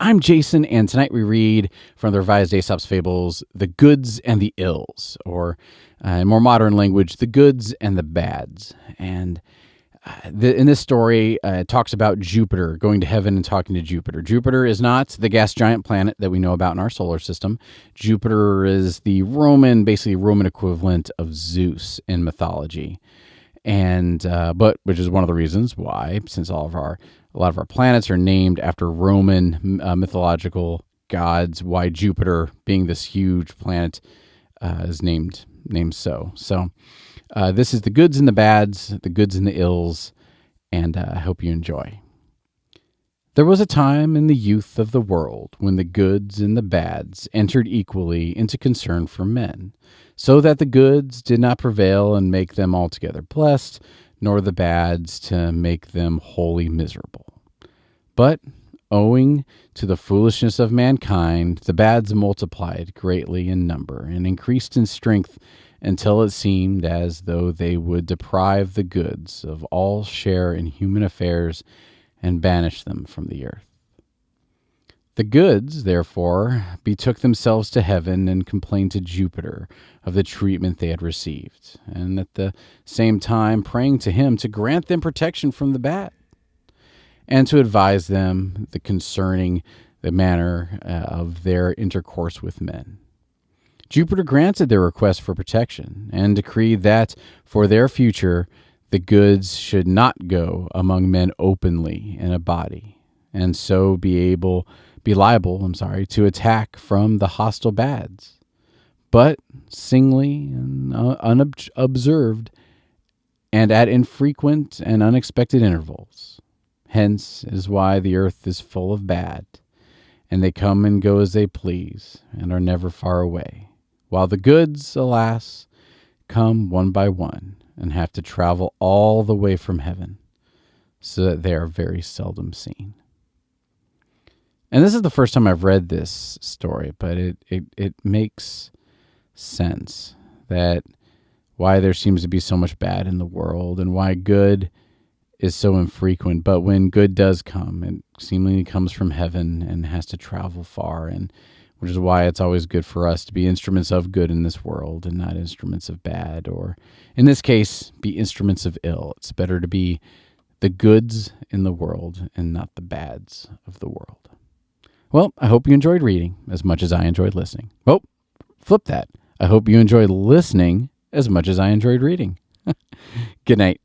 I'm Jason, and tonight we read from the revised Aesop's Fables, The Goods and the Ills, or in more modern language, The Goods and the Bads. And in this story, it talks about Jupiter going to heaven and talking to Jupiter. Jupiter is not the gas giant planet that we know about in our solar system. Jupiter is the basically Roman equivalent of Zeus in mythology. And but which is one of the reasons why, since a lot of our planets are named after Roman mythological gods, why Jupiter, being this huge planet, is named so. So this is The Goods and the Bads, The Goods and the Ills, and I hope you enjoy. There was a time in the youth of the world when the goods and the bads entered equally into concern for men, so that the goods did not prevail and make them altogether blessed, nor the bads to make them wholly miserable. But, owing to the foolishness of mankind, the bads multiplied greatly in number and increased in strength until it seemed as though they would deprive the goods of all share in human affairs and banish them from the earth. The goods, therefore, betook themselves to heaven and complained to Jupiter of the treatment they had received, and at the same time praying to him to grant them protection from the bad, and to advise them concerning the manner of their intercourse with men. Jupiter granted their request for protection, and decreed that, for their future, the goods should not go among men openly in a body, and so be liable to attack from the hostile bads, but singly and unobserved, and at infrequent and unexpected intervals. Hence is why the earth is full of bad, and they come and go as they please, and are never far away, while the goods, alas, come one by one, and have to travel all the way from heaven, so that they are very seldom seen. And this is the first time I've read this story, but it makes sense that why there seems to be so much bad in the world, and why good is so infrequent. But when good does come, it seemingly comes from heaven and has to travel far, and which is why it's always good for us to be instruments of good in this world and not instruments of bad, or in this case, be instruments of ill. It's better to be the goods in the world and not the bads of the world. Well, I hope you enjoyed reading as much as I enjoyed listening. Oh, flip that. I hope you enjoyed listening as much as I enjoyed reading. Good night.